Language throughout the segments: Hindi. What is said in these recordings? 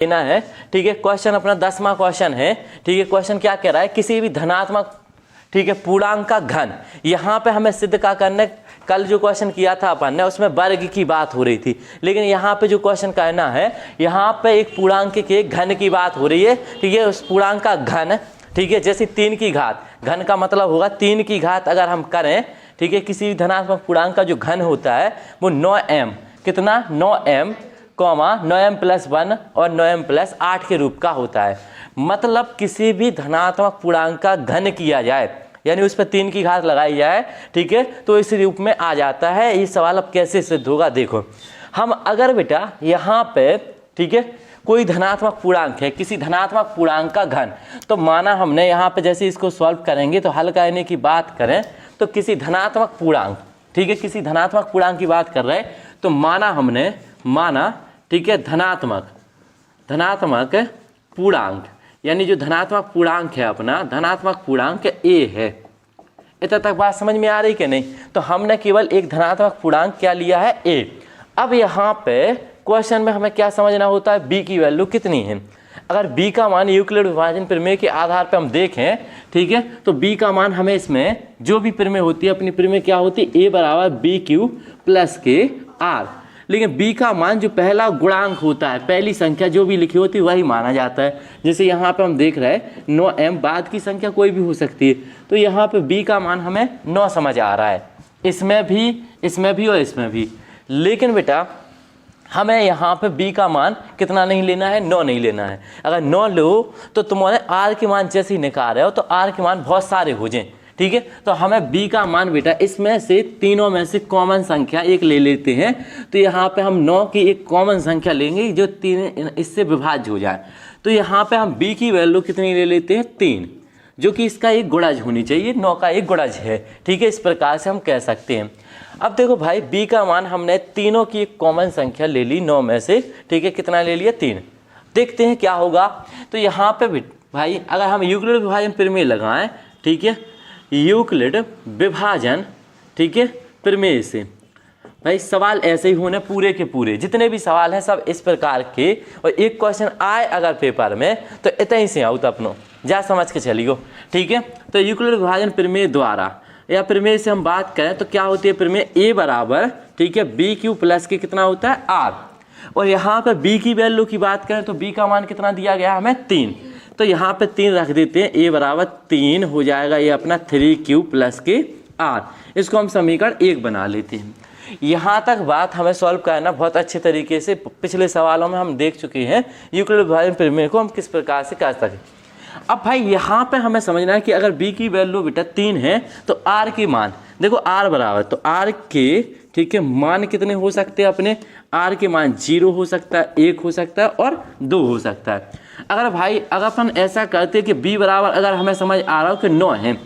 लेना है। ठीक है, क्वेश्चन अपना 10वां क्वेश्चन है। ठीक है, क्वेश्चन क्या कह रहा है, किसी भी धनात्मक ठीक है पूर्णांक का घन। यहाँ पे हमें सिद्ध क्या करना है, कल जो क्वेश्चन किया था अपन ने उसमें वर्ग की बात हो रही थी, लेकिन यहाँ पे जो क्वेश्चन कहना है, यहाँ पे एक पूर्णांक के घन की बात हो रही है। ठीक है, उस पूर्णांक का घन, ठीक है, जैसे 3 की घात, घन का मतलब होगा 3 की घात अगर हम करें, ठीक है, किसी भी धनात्मक पूर्णांक का जो घन होता है वो 9m, कितना 9m, 9m + 1 और 9m + 8 के रूप का होता है। मतलब किसी भी धनात्मक पूर्णांक का घन किया जाए, यानी उस पर 3 की घात लगाई जाए, ठीक है, तो इस रूप में आ जाता है। ये सवाल अब कैसे सिद्ध होगा, देखो हम अगर बेटा यहाँ पे, ठीक है, कोई धनात्मक पूर्णांक है, किसी धनात्मक पूर्णांक का घन, तो माना हमने यहाँ पे जैसे इसको सॉल्व करेंगे तो हल करने की बात करें तो किसी धनात्मक पूर्णांक, ठीक है, किसी धनात्मक पूर्णांक की बात कर रहे हैं, तो माना हमने, माना ठीक है, धनात्मक पूर्णांक, यानी जो धनात्मक पूर्णांक है अपना, धनात्मक पूर्णांक a है। इतना तक बात समझ में आ रही कि नहीं? तो हमने केवल एक धनात्मक पूर्णांक क्या लिया है, a। अब यहाँ पे क्वेश्चन में हमें क्या समझना होता है, b की वैल्यू कितनी है। अगर b का मान यूक्लिड विभाजन प्रमेय के आधार पर हम देखें, ठीक है, तो b का मान हमें इसमें जो भी प्रमेय होती है, अपनी प्रमेय क्या होती है, a = bq + kr। लेकिन b का मान जो पहला गुणांक होता है, पहली संख्या जो भी लिखी होती है वही माना जाता है। जैसे यहाँ पे हम देख रहे हैं 9m, बाद की संख्या कोई भी हो सकती है, तो यहाँ पे b का मान हमें 9 समझ आ रहा है, इसमें भी और इसमें भी। लेकिन बेटा हमें यहाँ पे b का मान कितना नहीं लेना है, 9 नहीं लेना है। अगर 9 लो तो तुम्हारे r के मान जैसे ही निकाल रहे हो तो r के मान बहुत सारे हो जाएं, ठीक है। तो हमें b का मान बेटा इसमें से तीनों में से कॉमन संख्या एक ले लेते हैं। तो यहाँ पे हम 9 की एक कॉमन संख्या लेंगे जो 3 इससे विभाज्य हो जाए। तो यहाँ पे हम b की वैल्यू कितनी ले लेते हैं, 3, जो कि इसका एक गुणज होनी चाहिए, 9 का एक गुणज है, ठीक है। इस प्रकार से हम कह सकते हैं। अब देखो भाई b का मान हमने तीनों की एक कॉमन संख्या ले ली 9 में से, ठीक है, कितना ले लिया, 3। देखते हैं क्या होगा। तो यहाँ पे भाई अगर हम यूक्लिड विभाजन प्रमेय लगाएं, ठीक है, यूक्लिड विभाजन, ठीक है, प्रमेय से, भाई सवाल ऐसे ही होने पूरे के पूरे, जितने भी सवाल हैं सब इस प्रकार के। और एक क्वेश्चन आए अगर पेपर में तो इतना ही से आउट अपनो जा समझ के चलियो, ठीक है। तो यूक्लिड विभाजन प्रमेय द्वारा या प्रमेय से हम बात करें तो क्या होती है, प्रमेय a बराबर, ठीक है, bq + के कितना होता है, r। और यहाँ पर b की वैल्यू की बात करें तो b का मान कितना दिया गया हमें, 3। तो यहाँ पे 3 रख देते हैं, a = 3 हो जाएगा, ये अपना 3q + के r। इसको हम समीकरण 1 बना लेते हैं। यहाँ तक बात हमें सॉल्व करना बहुत अच्छे तरीके से, पिछले सवालों में हम देख चुके हैं यूक्लिड विभाजन प्रमेय को हम किस प्रकार से कर सकें। अब भाई यहाँ पे हमें समझना है कि अगर b की वैल्यू बेटा 3 है तो r के मान, देखो r बराबर, तो r के, ठीक है, मान कितने हो सकते हैं अपने, r के मान 0 हो सकता है, 1 हो सकता है और 2 हो सकता है। अगर अपन ऐसा करते हैं कि b बराबर, अगर हमें समझ आ रहा हो कि 9 है,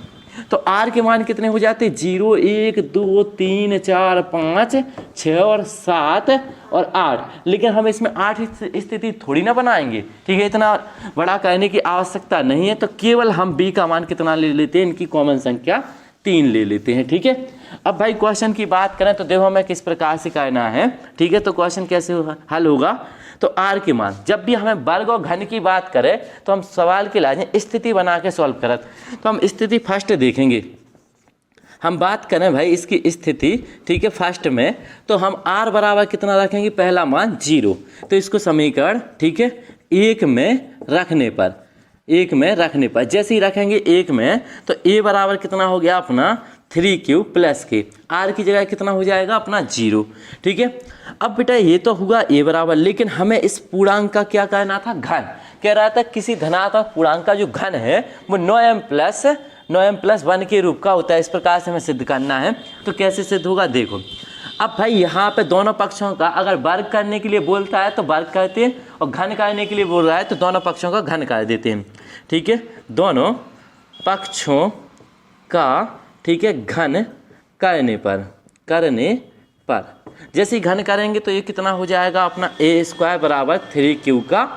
तो r के मान कितने हो जाते हैं, 0, 1, 2, 3, 4, 5, 6 और 7 और 8। लेकिन हम इसमें 8 स्थिति थोड़ी ना बनाएंगे, ठीक है, इतना बड़ा कहने की आवश्यकता नहीं है। तो केवल हम b का मान कितना ले लेते हैं, इनकी कॉमन संख्या 3 ले लेते हैं, ठीक है। अब भाई क्वेश्चन की बात करें तो देखो हमें किस प्रकार से करना है, ठीक है। तो क्वेश्चन कैसे हल होगा, तो r के मान, जब भी हमें वर्ग और घन की बात करें तो हम सवाल के लाए स्थिति बना के सॉल्व करत। तो हम स्थिति फर्स्ट देखेंगे, हम बात करें भाई इसकी स्थिति, ठीक है, फर्स्ट में, तो हम r बराबर कितना रखेंगे, पहला मान 0। तो इसको समीकरण, ठीक है, 1 में रखने पर, जैसे ही रखेंगे 1 में, तो a बराबर कितना हो गया अपना 3q + के, r की जगह कितना हो जाएगा अपना 0, ठीक है। अब बेटा ये तो हुआ a बराबर, लेकिन हमें इस पूर्णांक का क्या कहना था, घन। कह रहा था किसी धनात्मक पूर्णांक का जो घन है वो 9m + 1 के रूप का होता है। इस प्रकार से हमें सिद्ध करना है। तो कैसे सिद्ध होगा, देखो। अब भाई यहाँ पे दोनों पक्षों का अगर वर्ग करने के लिए बोलता है तो वर्ग करते हैं, और घन करने के लिए बोल रहा है तो दोनों पक्षों का घन कर देते हैं, ठीक है। दोनों पक्षों का, ठीक है, घन करने पर जैसे ही घन करेंगे तो ये कितना हो जाएगा अपना a² = 3q का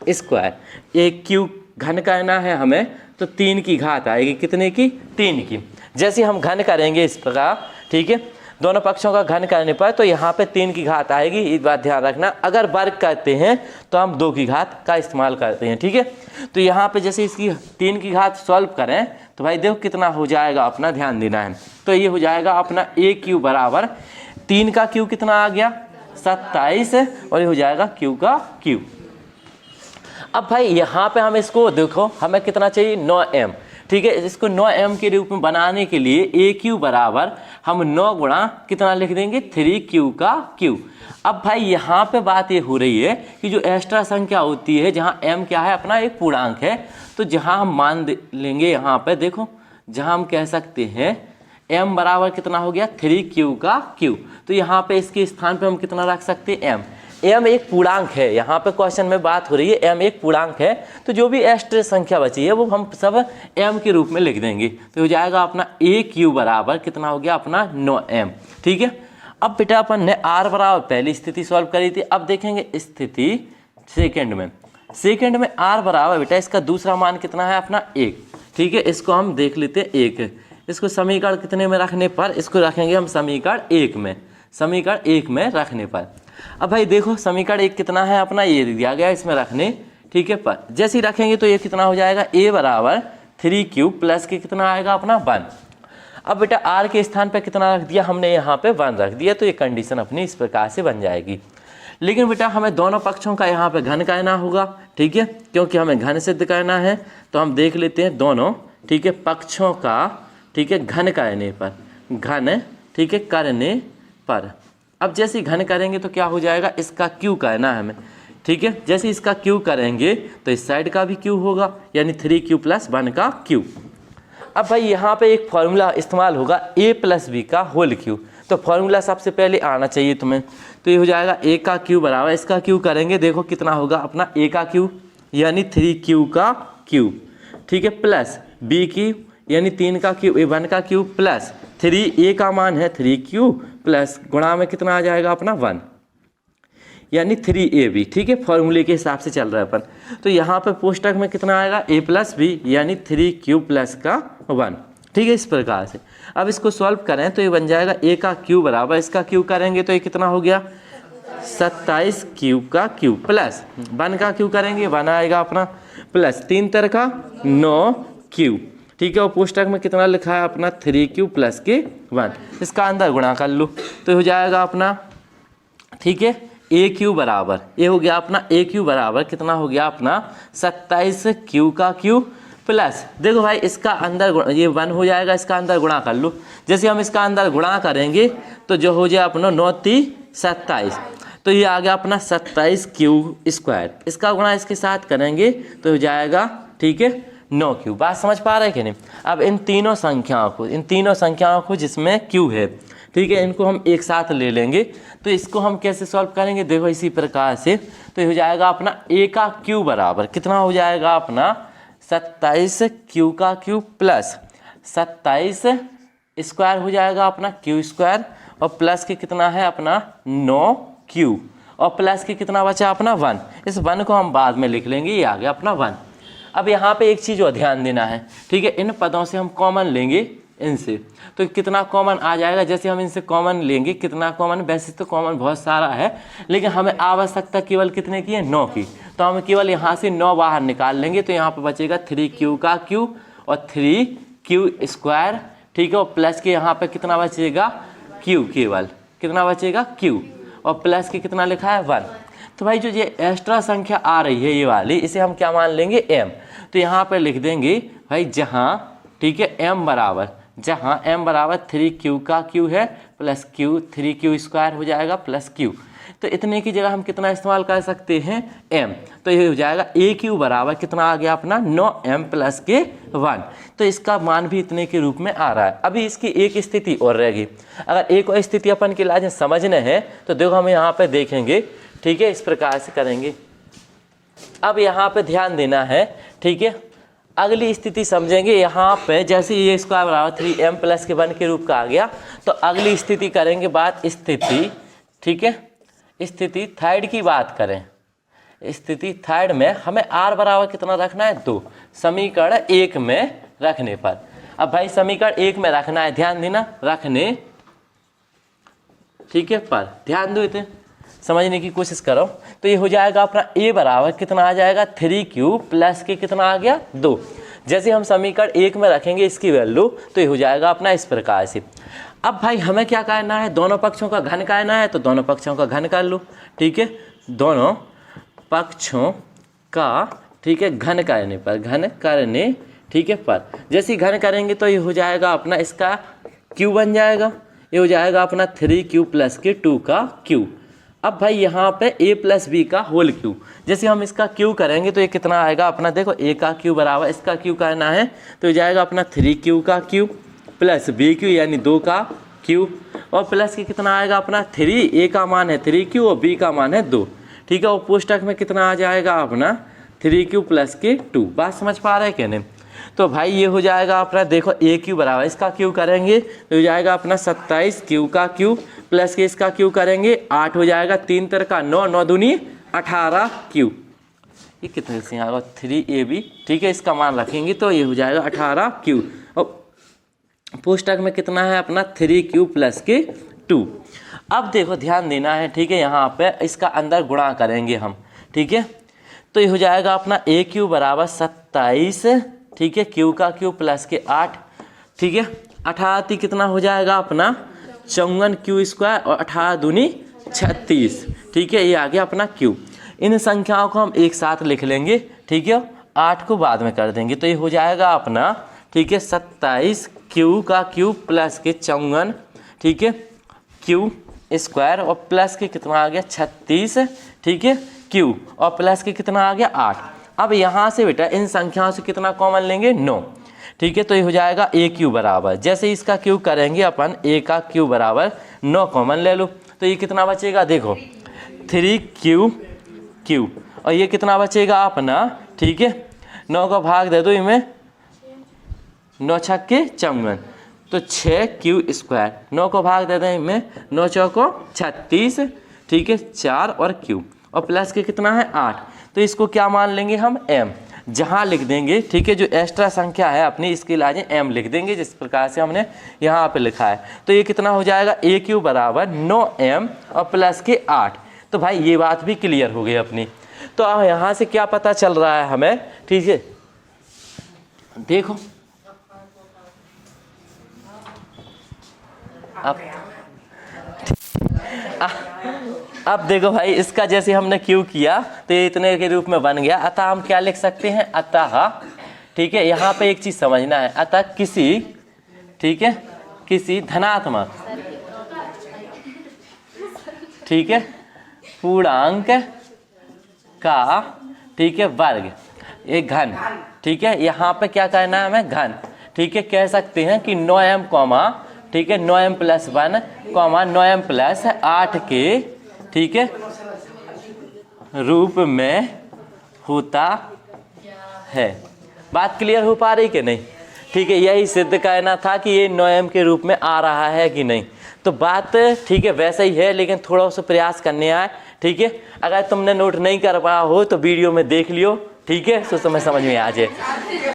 स्क्वायर। एक q घन करना है हमें तो 3 की घात आएगी, कितने की, 3 की। जैसे हम घन करेंगे इस प्रकार, ठीक है, दोनों पक्षों का घन करने पर तो यहाँ पे 3 की घात आएगी, इस बात ध्यान रखना। अगर वर्ग करते हैं तो हम 2 की घात का इस्तेमाल करते हैं, ठीक है। तो यहाँ पे जैसे इसकी 3 की घात सॉल्व करें तो भाई देखो कितना हो जाएगा, अपना ध्यान देना है। तो ये हो जाएगा अपना a क्यू बराबर 3 का क्यू कितना आ गया 27 और ये हो जाएगा क्यू का क्यू। अब भाई यहाँ पे हम इसको देखो हमें कितना चाहिए 9m, ठीक है। इसको 9m के रूप में बनाने के लिए ए क्यू बराबर हम 9 गुणा कितना लिख देंगे 3q का q। अब भाई यहाँ पे बात ये हो रही है कि जो एक्स्ट्रा संख्या होती है जहाँ m क्या है अपना एक पूर्णांक है, तो जहाँ हम मान लेंगे यहाँ पे देखो, जहाँ हम कह सकते हैं m बराबर कितना हो गया 3q का q, तो यहाँ पे इसके स्थान पे हम कितना रख सकते हैं m एक पूर्णांक है। यहाँ पे क्वेश्चन में बात हो रही है m एक पूर्णांक है, तो जो भी एक्स्ट्रा संख्या बची है वो हम सब m के रूप में लिख देंगे। तो हो जाएगा अपना a क्यू बराबर कितना हो गया अपना 9m, ठीक है। अब बेटा अपन ने r बराबर पहली स्थिति सॉल्व करी थी, अब देखेंगे स्थिति सेकंड में r बराबर बेटा इसका दूसरा मान कितना है अपना 1, ठीक है। इसको हम देख लेते हैं 1, इसको समीकरण कितने में रखने पर, इसको रखेंगे हम समीकरण 1 में रखने पर। अब भाई देखो समीकरण 1 कितना है अपना ये दिया गया इसमें रखने, ठीक है। पर जैसे ही रखेंगे तो ये कितना हो जाएगा a बराबर 3q प्लस के कितना आएगा अपना 1। अब बेटा r के स्थान पे कितना रख दिया हमने, यहाँ पे 1 रख दिया, तो ये कंडीशन अपनी इस प्रकार से बन जाएगी। लेकिन बेटा हमें दोनों पक्षों का यहाँ पे घन करना होगा, ठीक है, क्योंकि हमें घन सिद्ध करना है। तो हम देख लेते हैं दोनों, ठीक है, पक्षों का, ठीक है, घन करने पर। अब जैसे घन करेंगे तो क्या हो जाएगा, इसका क्यू करना है हमें, ठीक है। जैसे इसका क्यू करेंगे तो इस साइड का भी क्यू होगा, यानी 3q + 1 का क्यू। अब भाई यहाँ पे एक फॉर्मूला इस्तेमाल होगा a + b का होल क्यू, तो फॉर्मूला सबसे पहले आना चाहिए तुम्हें। तो ये हो जाएगा a का क्यू बराबर इसका क्यू करेंगे, देखो कितना होगा अपना a का क्यू यानी 3q का क्यू, ठीक है, प्लस b की यानी 3 का क्यू 1 का क्यू प्लस 3a का मान है 3q प्लस गुणा में कितना आ जाएगा अपना 1 यानी 3ab, ठीक है। फॉर्मूले के हिसाब से चल रहा है अपन। तो यहाँ पे कोष्टक में कितना आएगा a + b यानी 3q प्लस का 1, ठीक है, इस प्रकार से। अब इसको सॉल्व करें तो ये बन जाएगा a का क्यू बराबर इसका क्यू करेंगे तो ये कितना हो गया 27q का क्यू प्लस 1 का क्यू करेंगे 1 आएगा अपना प्लस 3 × का 9q, ठीक है। और पुस्तक में कितना लिखा है अपना 3q प्लस के 1, इसका अंदर गुणा कर लो तो हो जाएगा अपना, ठीक है, a क्यू बराबर ये हो गया अपना a क्यू बराबर कितना हो गया अपना 27q का क्यू प्लस, देखो भाई इसका अंदर ये 1 हो जाएगा, इसका अंदर गुणा कर लो। जैसे हम इसका अंदर गुणा करेंगे तो जो हो जाए अपना 9 × 27, तो ये आ गया अपना 27q², इसका गुणा इसके साथ करेंगे तो हो जाएगा, ठीक है, 9q। बात समझ पा रहे हैं कि नहीं। अब इन तीनों संख्याओं को जिसमें q है, ठीक है, इनको हम एक साथ ले लेंगे। तो इसको हम कैसे सॉल्व करेंगे, देखो इसी प्रकार से। तो ये हो जाएगा अपना a का क्यू बराबर कितना हो जाएगा अपना 27q का क्यू प्लस 27² हो जाएगा अपना q² और प्लस के कितना है अपना 9q और प्लस के कितना बचा अपना 1। इस 1 को हम बाद में लिख लेंगे, ये आ गया अपना 1। अब यहाँ पे एक चीज़ और ध्यान देना है, ठीक है, इन पदों से हम कॉमन लेंगे इनसे, तो कितना कॉमन आ जाएगा। जैसे हम इनसे कॉमन लेंगे, कितना कॉमन, वैसे तो कॉमन बहुत सारा है लेकिन हमें आवश्यकता केवल कितने की है 9 की, तो हम केवल यहाँ से 9 बाहर निकाल लेंगे। तो यहाँ पे बचेगा 3q का q और 3q², ठीक है, और प्लस के यहाँ पे कितना बचेगा q, केवल कितना बचेगा q और प्लस के कितना लिखा है 1। तो भाई जो ये एक्स्ट्रा संख्या आ रही है ये वाली, इसे हम क्या मान लेंगे m। तो यहाँ पर लिख देंगे भाई जहाँ, ठीक है, m बराबर 3q का q है प्लस q 3q² हो जाएगा प्लस q। तो इतने की जगह हम कितना इस्तेमाल कर सकते हैं m, तो ये हो जाएगा a क्यू बराबर कितना आ गया अपना 9m प्लस के 1। तो इसका मान भी इतने के रूप में आ रहा है। अभी इसकी एक स्थिति और रहेगी, अगर एक और स्थिति अपन के लाज समझने हैं तो देखो हम यहाँ पे देखेंगे, ठीक है, इस प्रकार से करेंगे। अब यहाँ पे ध्यान देना है, ठीक है, अगली स्थिति समझेंगे। यहाँ पे जैसे ये स्क्वायर बराबर 3m प्लस के 1 के रूप का आ गया, तो अगली स्थिति करेंगे बात स्थिति, ठीक है, स्थिति थर्ड की बात करें। स्थिति थर्ड में हमें r बराबर कितना रखना है 2, समीकरण 1 में रखने पर। अब भाई समीकरण 1 में रखना है, ध्यान देना, रखने ठीक है पर ध्यान दो, इतने समझने की कोशिश करो। तो ये हो जाएगा अपना a बराबर कितना आ जाएगा 3q प्लस के कितना आ गया 2। जैसे हम समीकरण 1 में रखेंगे इसकी वैल्यू तो ये हो जाएगा अपना इस प्रकार से। अब भाई हमें क्या करना है, दोनों पक्षों का घन करना है, तो दोनों पक्षों का घन कर लो। ठीक है, दोनों पक्षों का ठीक है घन करने पर, घन करने ठीक है पर जैसे ही घन करेंगे तो ये हो जाएगा अपना इसका q बन जाएगा, ये हो जाएगा अपना 3q प्लस के 2 का q। अब भाई यहाँ पे a प्लस बी का होल q, जैसे हम इसका q करेंगे तो ये कितना आएगा अपना, देखो a का q बराबर इसका q करना है तो ये जाएगा अपना 3q का q प्लस bq यानी 2 का q, और प्लस के कितना आएगा अपना 3, a का मान है 3q और b का मान है 2। ठीक है, और पोस्टक में कितना आ जाएगा अपना 3q प्लस के 2। बात समझ पा रहे हैं क्या नहीं? तो भाई ये हो जाएगा अपना, देखो a q बराबर इसका q करेंगे तो हो जाएगा अपना 27q का q प्लस के इसका q करेंगे 8 हो जाएगा, 3 तर का 9, 9 दूनी 18q। ये कितने से आएगा 3ab। ठीक है, इसका मान रखेंगे तो ये हो जाएगा 18q, और पुस्तक में कितना है अपना 3q प्लस के 2। अब देखो ध्यान देना है, ठीक है, यहाँ पे इसका अंदर गुणा करेंगे हम। ठीक है, तो ये हो जाएगा अपना aq बराबर 27 ठीक है q का q प्लस के 8। ठीक है, 18 कितना हो जाएगा अपना 54q स्क्वायर और 18 दूनी 36। ठीक है, ये आ गया अपना q। इन संख्याओं को हम एक साथ लिख लेंगे। ठीक है, 8 को बाद में कर देंगे तो ये हो जाएगा अपना ठीक है 27q का q प्लस के 54 ठीक है q स्क्वायर और प्लस के कितना आ गया 36 ठीक है q और प्लस के कितना आ गया 8। अब यहाँ से बेटा इन संख्याओं से कितना कॉमन लेंगे 9। ठीक है, तो ये हो जाएगा aq बराबर, जैसे इसका q करेंगे अपन a का q बराबर 9 कॉमन ले लो तो ये कितना बचेगा, देखो 3q और ये कितना बचेगा अपना ठीक है 9 का भाग दे दो इनमें, 9 छक्के 54 तो 6q स्क्वायर, 9 को भाग दे दें इनमें, 9 चौको 36 ठीक है 4 और q और प्लस के कितना है 8। तो इसको क्या मान लेंगे हम m, जहाँ लिख देंगे ठीक है जो एक्स्ट्रा संख्या है अपनी इसके लाजे m लिख देंगे जिस प्रकार से हमने यहाँ पे लिखा है। तो ये कितना हो जाएगा aq बराबर 9m और प्लस के 8। तो भाई ये बात भी क्लियर हो गई अपनी। तो अब यहाँ से क्या पता चल रहा है हमें, ठीक है देखो अब देखो भाई इसका जैसे हमने क्यू किया तो ये इतने के रूप में बन गया। अतः हम क्या लिख सकते हैं, अतः ठीक है यहाँ पे एक चीज समझना है, अतः किसी ठीक है किसी धनात्मक ठीक है पूर्णांक का ठीक है वर्ग एक घन। ठीक है, यहाँ पे क्या कहना है हमें घन। ठीक है, कह सकते हैं कि 9m कॉमा ठीक है 9m plus 1 comma 9m plus 8 के ठीक है रूप में होता है। बात क्लियर हो पा रही कि नहीं? ठीक है, यही सिद्ध करना था कि ये 9m के रूप में आ रहा है कि नहीं। तो बात ठीक है वैसे ही है, लेकिन थोड़ा सा प्रयास करने आए। ठीक है, अगर तुमने नोट नहीं कर पाया हो तो वीडियो में देख लियो। ठीक है, तो तुम्हें समझ में आ जाए।